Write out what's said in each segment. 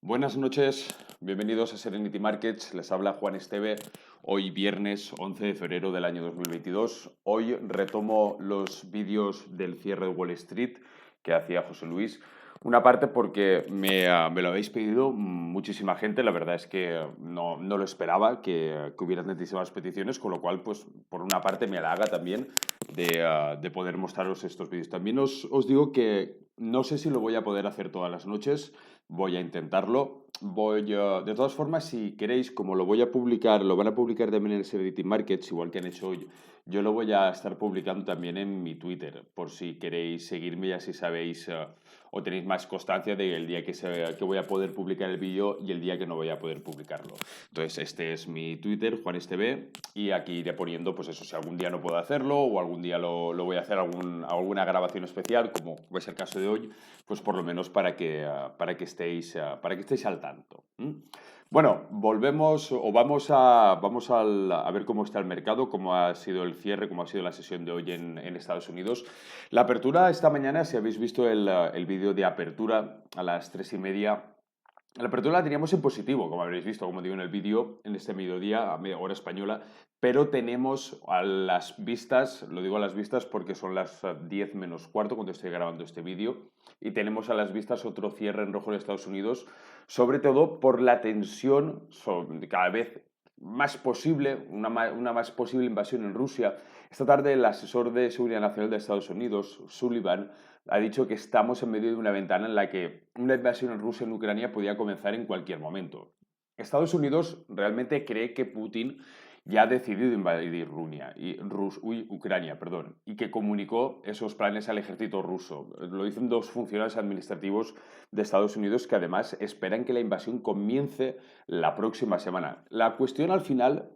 Buenas noches, bienvenidos a Serenity Markets. Les habla Juan Esteve. Hoy viernes 11 de febrero del año 2022. Hoy retomo los vídeos del cierre de Wall Street que hacía José Luis. Una parte porque me lo habéis pedido muchísima gente. La verdad es que no lo esperaba que hubiera tantísimas peticiones, con lo cual, pues, por una parte me halaga también de poder mostraros estos vídeos. También os digo que no sé si lo voy a poder hacer todas las noches. Voy a intentarlo. De todas formas, si queréis, como lo voy a publicar, lo van a publicar también en Serenity Markets, igual que han hecho hoy, yo lo voy a estar publicando también en mi Twitter, por si queréis seguirme y así sabéis o tenéis más constancia del día que voy a poder publicar el vídeo y el día que no voy a poder publicarlo. Entonces, este es mi Twitter, JuanEsteve, y aquí iré poniendo, pues eso, si algún día no puedo hacerlo o algún día lo voy a hacer alguna grabación especial, como es el caso de hoy, pues por lo menos para que estéis al tanto. Bueno, volvemos o vamos a ver cómo está el mercado, cómo ha sido el cierre, cómo ha sido la sesión de hoy en Estados Unidos. La apertura esta mañana, si habéis visto el vídeo de apertura a las 3:30, la apertura la teníamos en positivo, como habréis visto, como digo en el vídeo, en este mediodía, a media hora española, pero tenemos a las vistas, lo digo a las vistas porque son las 10 menos cuarto cuando estoy grabando este vídeo, y tenemos a las vistas otro cierre en rojo en Estados Unidos, sobre todo por la tensión cada vez más posible, una más posible invasión en Rusia. Esta tarde el asesor de Seguridad Nacional de Estados Unidos, Sullivan, ha dicho que estamos en medio de una ventana en la que una invasión en Rusia en Ucrania podía comenzar en cualquier momento. Estados Unidos realmente cree que Putin ya ha decidido invadir Ucrania, y que comunicó esos planes al ejército ruso. Lo dicen dos funcionarios administrativos de Estados Unidos que además esperan que la invasión comience la próxima semana. La cuestión al final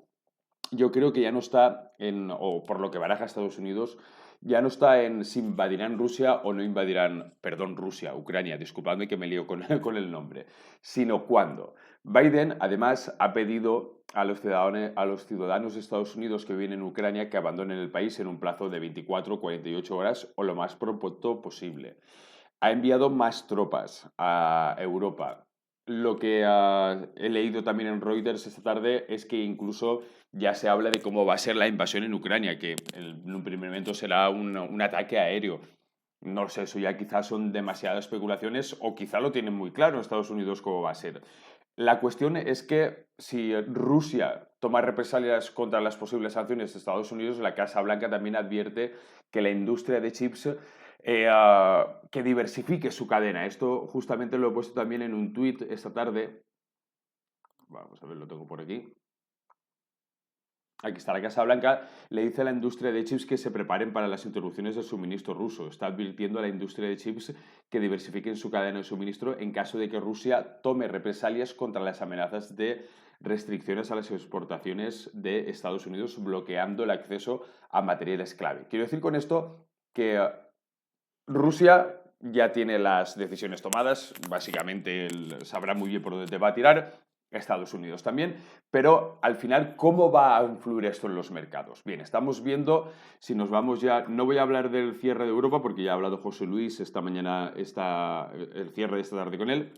yo creo que ya no está o por lo que baraja Estados Unidos, ya no está en si invadirán Rusia o no invadirán, perdón, Rusia, Ucrania, disculpadme que me lío con el nombre, sino cuándo. Biden, además, ha pedido a los ciudadanos de Estados Unidos que viven en Ucrania que abandonen el país en un plazo de 24 o 48 horas o lo más pronto posible. Ha enviado más tropas a Europa. Lo que he leído también en Reuters esta tarde es que incluso ya se habla de cómo va a ser la invasión en Ucrania, que en un primer momento será un ataque aéreo. No sé, eso ya quizás son demasiadas especulaciones o quizá lo tienen muy claro en Estados Unidos cómo va a ser. La cuestión es que si Rusia toma represalias contra las posibles sanciones de Estados Unidos, la Casa Blanca también advierte que la industria de chips que diversifique su cadena. Esto justamente lo he puesto también en un tuit esta tarde. Vamos a ver, lo tengo por aquí. Aquí está, la Casa Blanca le dice a la industria de chips que se preparen para las interrupciones del suministro ruso. Está advirtiendo a la industria de chips que diversifiquen su cadena de suministro en caso de que Rusia tome represalias contra las amenazas de restricciones a las exportaciones de Estados Unidos, bloqueando el acceso a materiales clave. Quiero decir con esto que Rusia ya tiene las decisiones tomadas, básicamente él sabrá muy bien por dónde va a tirar, Estados Unidos también, pero al final, ¿cómo va a influir esto en los mercados? Bien, estamos viendo, si nos vamos ya, no voy a hablar del cierre de Europa porque ya ha hablado José Luis esta mañana, el cierre de esta tarde con él,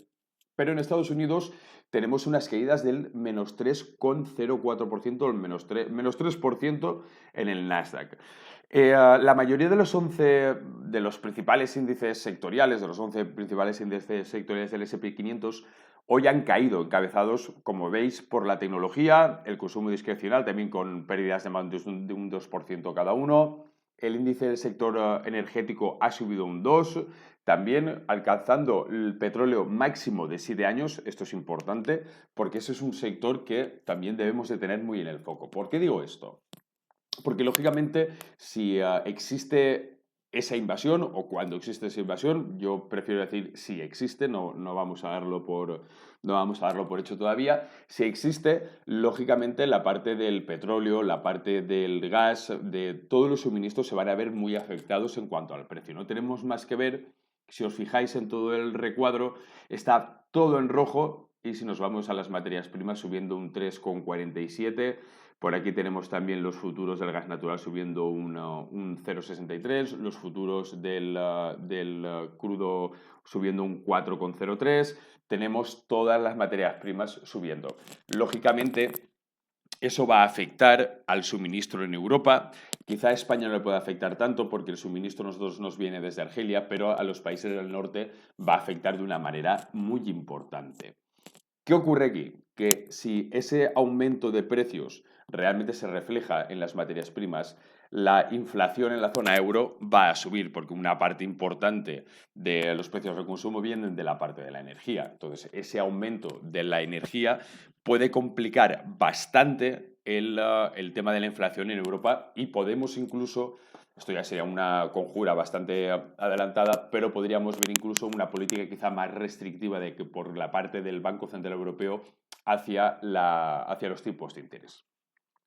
pero en Estados Unidos tenemos unas caídas del menos 3,04%, el menos 3% en el Nasdaq. La mayoría de los principales índices sectoriales, de los 11 principales índices sectoriales del S&P 500, hoy han caído, encabezados, como veis, por la tecnología, el consumo discrecional, también con pérdidas de más de un 2% cada uno. El índice del sector energético ha subido un 2%, también alcanzando el petróleo máximo de 7 años. Esto es importante porque ese es un sector que también debemos de tener muy en el foco. ¿Por qué digo esto? Porque lógicamente si existe esa invasión o cuando existe esa invasión, yo prefiero decir si existe, no vamos a no vamos a darlo por hecho todavía. Si existe, lógicamente la parte del petróleo, la parte del gas, de todos los suministros se van a ver muy afectados en cuanto al precio. No tenemos más que ver, si os fijáis en todo el recuadro, está todo en rojo y si nos vamos a las materias primas subiendo un 3,47%. Por aquí tenemos también los futuros del gas natural subiendo un 0,63, los futuros del crudo subiendo un 4,03. Tenemos todas las materias primas subiendo. Lógicamente, eso va a afectar al suministro en Europa. Quizá a España no le pueda afectar tanto porque el suministro nosotros nos viene desde Argelia, pero a los países del norte va a afectar de una manera muy importante. ¿Qué ocurre aquí? Que si ese aumento de precios realmente se refleja en las materias primas, la inflación en la zona euro va a subir porque una parte importante de los precios de consumo vienen de la parte de la energía. Entonces, ese aumento de la energía puede complicar bastante el tema de la inflación en Europa y podemos incluso, esto ya sería una conjura bastante adelantada, pero podríamos ver incluso una política quizá más restrictiva de que por la parte del Banco Central Europeo hacia los tipos de interés.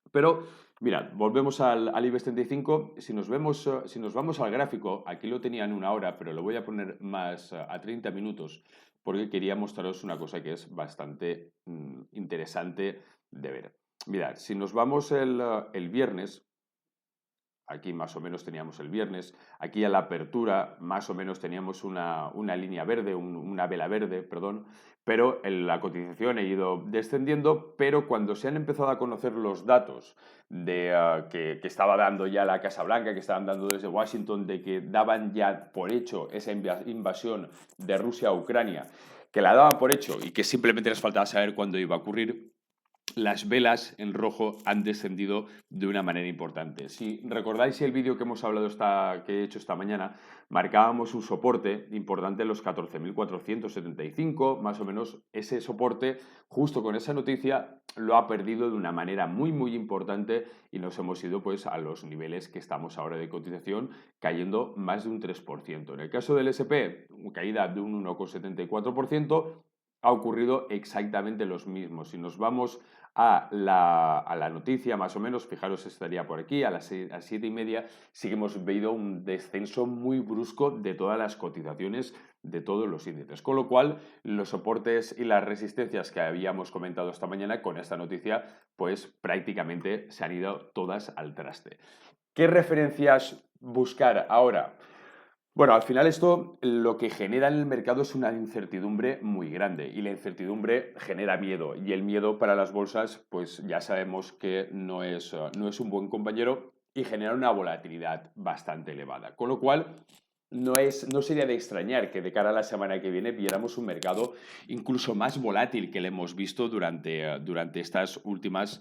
Pero, mirad, volvemos al IBEX 35. Si nos vamos al gráfico, aquí lo tenía en 1 hora, pero lo voy a poner más a 30 minutos, porque quería mostraros una cosa que es bastante interesante de ver. Mirad, si nos vamos el viernes, aquí más o menos teníamos el viernes, aquí a la apertura más o menos teníamos una línea verde, una vela verde, perdón, pero la cotización ha ido descendiendo, pero cuando se han empezado a conocer los datos que estaba dando ya la Casa Blanca, que estaban dando desde Washington, de que daban ya por hecho esa invasión de Rusia a Ucrania, que la daban por hecho y que simplemente les faltaba saber cuándo iba a ocurrir, las velas en rojo han descendido de una manera importante. Si recordáis el vídeo que hemos hablado que he hecho esta mañana, marcábamos un soporte importante en los 14.475, más o menos ese soporte, justo con esa noticia, lo ha perdido de una manera muy, muy importante y nos hemos ido pues a los niveles que estamos ahora de cotización, cayendo más de un 3%. En el caso del SP, caída de un 1,74%, ha ocurrido exactamente los mismos. Si nos vamos a la noticia, más o menos, fijaros, estaría por aquí, a las 7:30, sí que hemos visto un descenso muy brusco de todas las cotizaciones de todos los índices. Con lo cual, los soportes y las resistencias que habíamos comentado esta mañana con esta noticia, pues prácticamente se han ido todas al traste. ¿Qué referencias buscar ahora? Bueno, al final esto lo que genera en el mercado es una incertidumbre muy grande y la incertidumbre genera miedo y el miedo para las bolsas pues ya sabemos que no es un buen compañero y genera una volatilidad bastante elevada. Con lo cual no sería de extrañar que de cara a la semana que viene viéramos un mercado incluso más volátil que le hemos visto durante estas últimas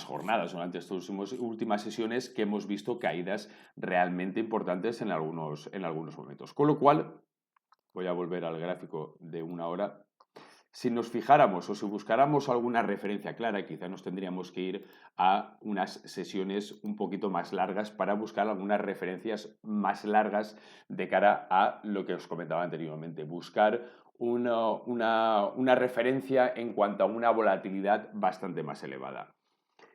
jornadas, durante estas últimas sesiones que hemos visto caídas realmente importantes en algunos momentos. Con lo cual, voy a volver al gráfico de 1 hora. Si nos fijáramos o si buscáramos alguna referencia clara, quizá nos tendríamos que ir a unas sesiones un poquito más largas para buscar algunas referencias más largas de cara a lo que os comentaba anteriormente. Buscar una referencia en cuanto a una volatilidad bastante más elevada.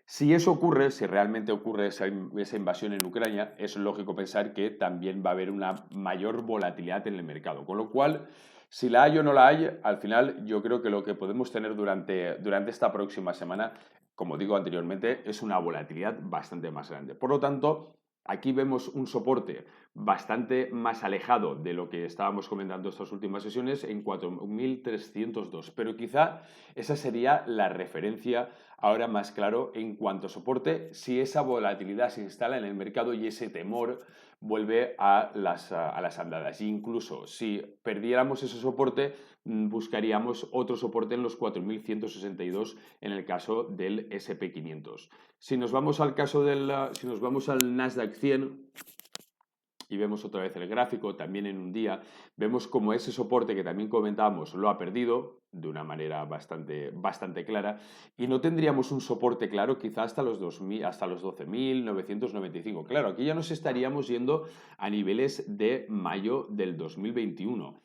Si eso ocurre, si realmente ocurre esa invasión en Ucrania, es lógico pensar que también va a haber una mayor volatilidad en el mercado. Con lo cual, si la hay o no la hay, al final yo creo que lo que podemos tener durante esta próxima semana, como digo anteriormente, es una volatilidad bastante más grande. Por lo tanto, aquí vemos un soporte bastante más alejado de lo que estábamos comentando estas últimas sesiones en 4.302, pero quizá esa sería la referencia ahora más claro en cuanto a soporte si esa volatilidad se instala en el mercado y ese temor vuelve a las andadas. E incluso si perdiéramos ese soporte, buscaríamos otro soporte en los 4.162 en el caso del SP500. Si nos vamos si nos vamos al Nasdaq 100 y vemos otra vez el gráfico, también en un día, vemos como ese soporte que también comentábamos lo ha perdido de una manera bastante clara y no tendríamos un soporte claro quizá hasta los 12.995. Claro, aquí ya nos estaríamos yendo a niveles de mayo del 2021.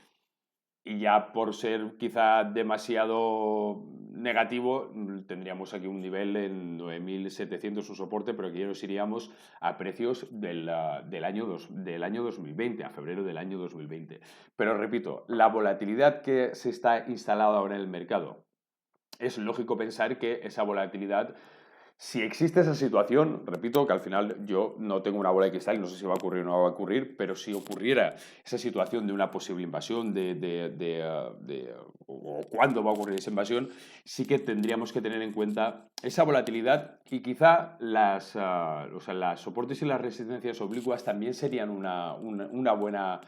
Y ya por ser quizá demasiado negativo, tendríamos aquí un nivel en 9.700, un soporte, pero aquí ya nos iríamos a precios del año 2020, a febrero del año 2020. Pero repito, la volatilidad que se está instalada ahora en el mercado, es lógico pensar que esa volatilidad Si existe esa situación, repito que al final yo no tengo una bola de cristal y no sé si va a ocurrir o no va a ocurrir, pero si ocurriera esa situación de una posible invasión, o cuándo va a ocurrir esa invasión, sí que tendríamos que tener en cuenta esa volatilidad y quizá las soportes y las resistencias oblicuas también serían una buena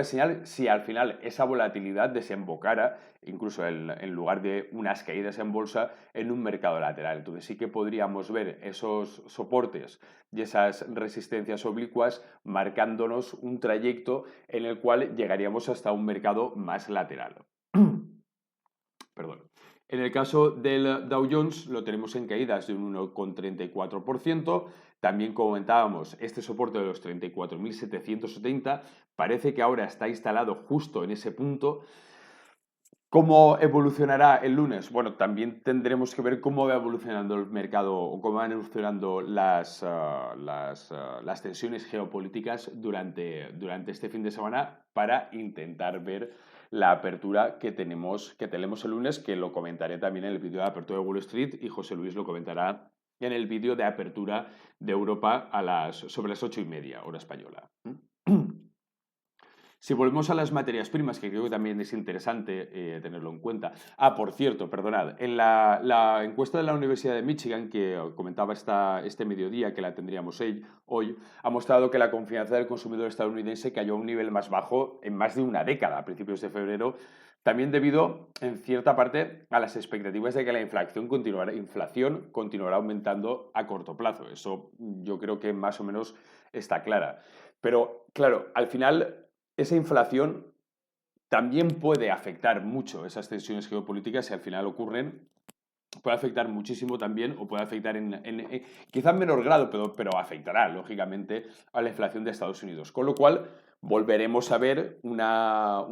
señal si al final esa volatilidad desembocara, incluso en lugar de unas caídas en bolsa, en un mercado lateral. Entonces sí que podríamos ver esos soportes y esas resistencias oblicuas marcándonos un trayecto en el cual llegaríamos hasta un mercado más lateral. Perdón. En el caso del Dow Jones lo tenemos en caídas de un 1,34%. También comentábamos este soporte de los 34.770. Parece que ahora está instalado justo en ese punto. ¿Cómo evolucionará el lunes? Bueno, también tendremos que ver cómo va evolucionando el mercado o cómo van evolucionando las tensiones geopolíticas durante este fin de semana para intentar ver la apertura que tenemos el lunes, que lo comentaré también en el vídeo de apertura de Wall Street y José Luis lo comentará en el vídeo de apertura de Europa sobre las 8:30, hora española. Si volvemos a las materias primas, que creo que también es interesante tenerlo en cuenta. Ah, por cierto, perdonad, en la encuesta de la Universidad de Michigan, que comentaba este mediodía, que la tendríamos hoy, ha mostrado que la confianza del consumidor estadounidense cayó a un nivel más bajo en más de una década, a principios de febrero, también debido, en cierta parte, a las expectativas de que la inflación continuará aumentando a corto plazo. Eso yo creo que más o menos está clara. Pero, claro, al final esa inflación también puede afectar mucho esas tensiones geopolíticas si al final ocurren. Puede afectar muchísimo también, o puede afectar quizá en menor grado, pero afectará, lógicamente, a la inflación de Estados Unidos. Con lo cual, volveremos a ver una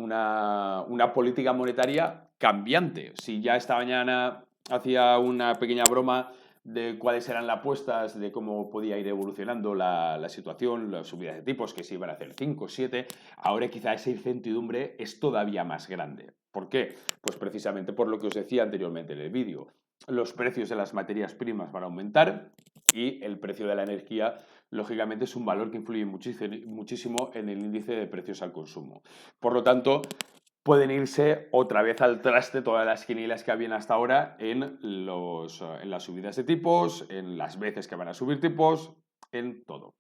política monetaria cambiante. Si ya esta mañana hacía una pequeña broma de cuáles eran las apuestas, de cómo podía ir evolucionando la situación, las subidas de tipos, que se iban a hacer 5, 7, ahora quizá esa incertidumbre es todavía más grande. ¿Por qué? Pues precisamente por lo que os decía anteriormente en el vídeo. Los precios de las materias primas van a aumentar y el precio de la energía, lógicamente, es un valor que influye muchísimo en el índice de precios al consumo. Por lo tanto, pueden irse otra vez al traste todas las quinielas que habían hasta ahora en las subidas de tipos, en las veces que van a subir tipos, en todo.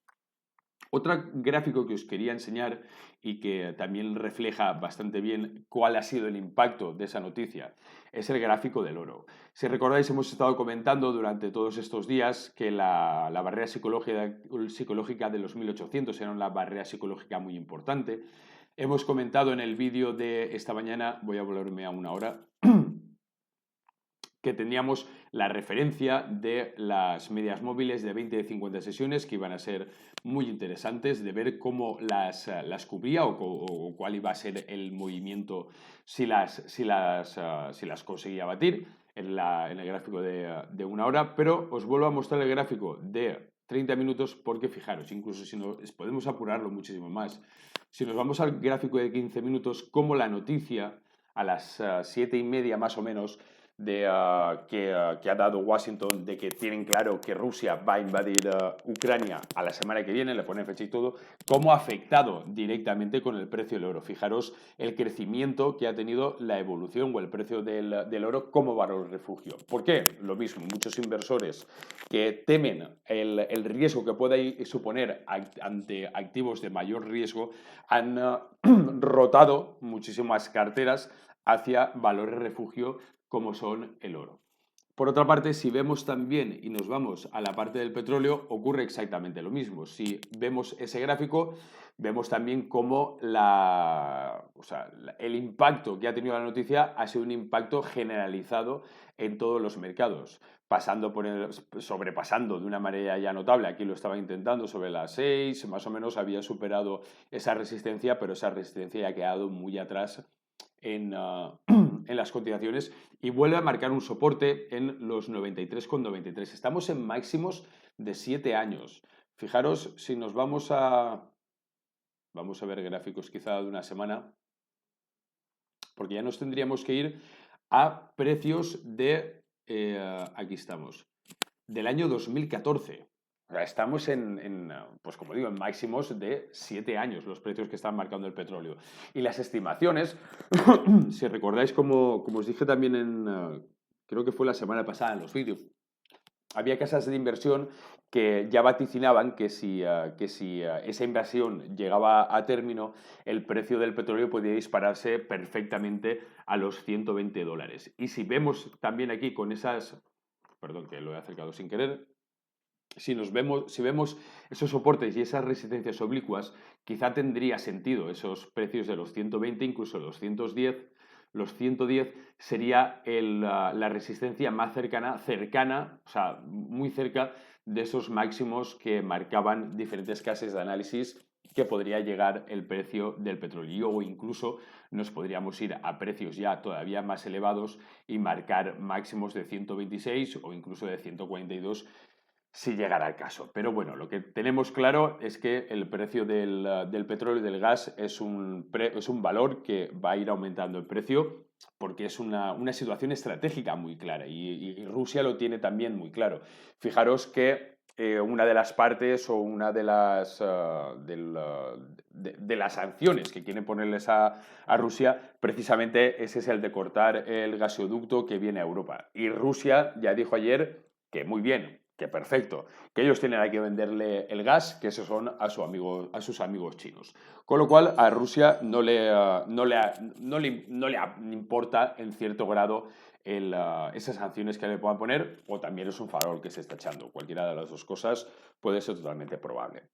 Otro gráfico que os quería enseñar y que también refleja bastante bien cuál ha sido el impacto de esa noticia es el gráfico del oro. Si recordáis, hemos estado comentando durante todos estos días que la barrera psicológica de los 1800 era una barrera psicológica muy importante. Hemos comentado en el vídeo de esta mañana, voy a volverme a una hora, que teníamos la referencia de las medias móviles de 20 y de 50 sesiones, que iban a ser muy interesantes de ver cómo las cubría o cuál iba a ser el movimiento si las conseguía batir en el gráfico de una hora. Pero os vuelvo a mostrar el gráfico de 30 minutos porque fijaros, incluso si podemos apurarlo muchísimo más. Si nos vamos al gráfico de 15 minutos, como la noticia a las 7:30 más o menos que ha dado Washington de que tienen claro que Rusia va a invadir Ucrania a la semana que viene, le ponen fecha y todo, cómo ha afectado directamente con el precio del oro. Fijaros el crecimiento que ha tenido la evolución o el precio del oro como valor refugio. ¿Por qué? Lo mismo, muchos inversores que temen el riesgo que pueda suponer ante activos de mayor riesgo han rotado muchísimas carteras hacia valores refugio como son el oro. Por otra parte, si vemos también y nos vamos a la parte del petróleo, ocurre exactamente lo mismo. Si vemos ese gráfico, vemos también cómo el impacto que ha tenido la noticia ha sido un impacto generalizado en todos los mercados, sobrepasando de una manera ya notable. Aquí lo estaba intentando sobre las 6, más o menos había superado esa resistencia, pero esa resistencia ya ha quedado muy atrás en las cotizaciones y vuelve a marcar un soporte en los 93,93. Estamos en máximos de 7 años. Fijaros, si nos vamos a ver gráficos quizá de una semana, porque ya nos tendríamos que ir a precios de, aquí estamos, del año 2014. O sea, estamos pues como digo, en máximos de 7 años los precios que están marcando el petróleo. Y las estimaciones, si recordáis como os dije también creo que fue la semana pasada en los vídeos, había casas de inversión que ya vaticinaban que si esa inversión llegaba a término, el precio del petróleo podía dispararse perfectamente a los $120. Y si vemos también aquí con esas... Perdón, que lo he acercado sin querer. Si vemos esos soportes y esas resistencias oblicuas, quizá tendría sentido esos precios de los 120, incluso los 110. Los 110 sería la resistencia más cercana, o sea, muy cerca de esos máximos que marcaban diferentes casas de análisis que podría llegar el precio del petróleo, o incluso nos podríamos ir a precios ya todavía más elevados y marcar máximos de 126 o incluso de 142 si llegara el caso. Pero bueno, lo que tenemos claro es que el precio del petróleo y del gas es un valor que va a ir aumentando el precio porque es una situación estratégica muy clara y Rusia lo tiene también muy claro. Fijaros que una de las partes o una de las sanciones que quieren ponerles a Rusia precisamente ese es el de cortar el gasoducto que viene a Europa. Y Rusia ya dijo ayer que muy bien, que perfecto, que ellos tienen que venderle el gas, que esos son a sus amigos chinos. Con lo cual a Rusia no le importa en cierto grado esas sanciones que le puedan poner, o también es un farol que se está echando. Cualquiera de las dos cosas puede ser totalmente probable.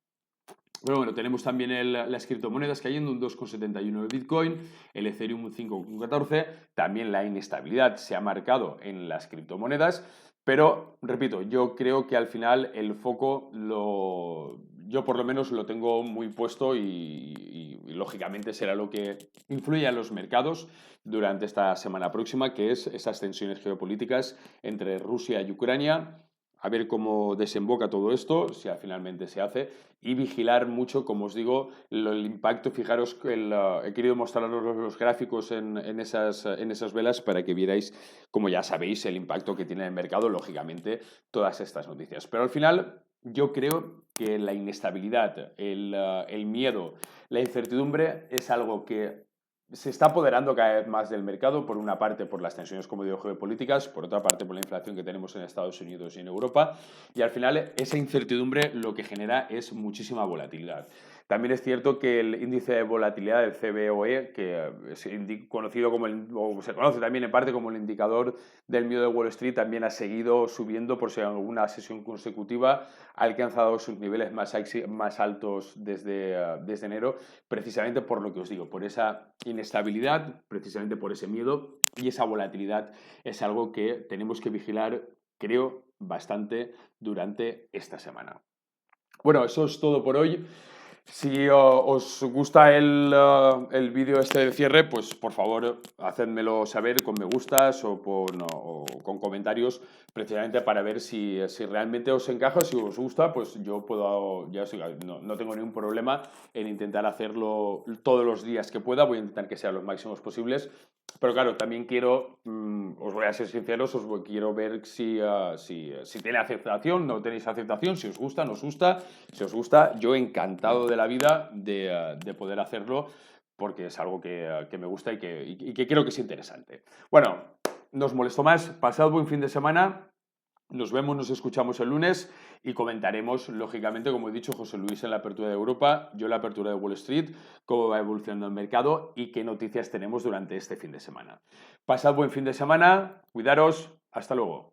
Pero bueno, tenemos también las criptomonedas cayendo un 2,71 el Bitcoin, el Ethereum un 5,14. También la inestabilidad se ha marcado en las criptomonedas, pero repito, yo creo que al final el foco yo por lo menos lo tengo muy puesto y lógicamente será lo que influye en los mercados durante esta semana próxima, que es esas tensiones geopolíticas entre Rusia y Ucrania. A ver cómo desemboca todo esto, si finalmente se hace, y vigilar mucho, como os digo, el impacto. Fijaros que he querido mostraros los gráficos en esas velas para que vierais, como ya sabéis, el impacto que tiene en el mercado, lógicamente, todas estas noticias. Pero al final, yo creo que la inestabilidad, el miedo, la incertidumbre es algo que se está apoderando cada vez más del mercado, por una parte por las tensiones, como digo, geopolíticas, por otra parte por la inflación que tenemos en Estados Unidos y en Europa, y al final esa incertidumbre lo que genera es muchísima volatilidad. También es cierto que el índice de volatilidad del CBOE, que es conocido o se conoce también en parte como el indicador del miedo de Wall Street, también ha seguido subiendo por si alguna sesión consecutiva ha alcanzado sus niveles más altos desde enero, precisamente por lo que os digo, por esa inestabilidad, precisamente por ese miedo, y esa volatilidad es algo que tenemos que vigilar, creo, bastante durante esta semana. Bueno, eso es todo por hoy. Si os gusta el vídeo este de cierre, pues por favor hacedmelo saber con me gustas o con comentarios, precisamente para ver si realmente os encaja, si os gusta, pues yo puedo, no tengo ningún problema en intentar hacerlo todos los días que pueda, voy a intentar que sean los máximos posibles. Pero claro, también quiero, os voy a ser sinceros, quiero ver si tiene aceptación, no tenéis aceptación, si os gusta, no os gusta. Si os gusta, yo encantado de la vida de poder hacerlo, porque es algo que me gusta y que creo que es interesante. Bueno, no os molesto más, pasad buen fin de semana. Nos vemos, nos escuchamos el lunes y comentaremos, lógicamente, como he dicho, José Luis en la apertura de Europa, yo en la apertura de Wall Street, cómo va evolucionando el mercado y qué noticias tenemos durante este fin de semana. Pasad buen fin de semana, cuidaros, hasta luego.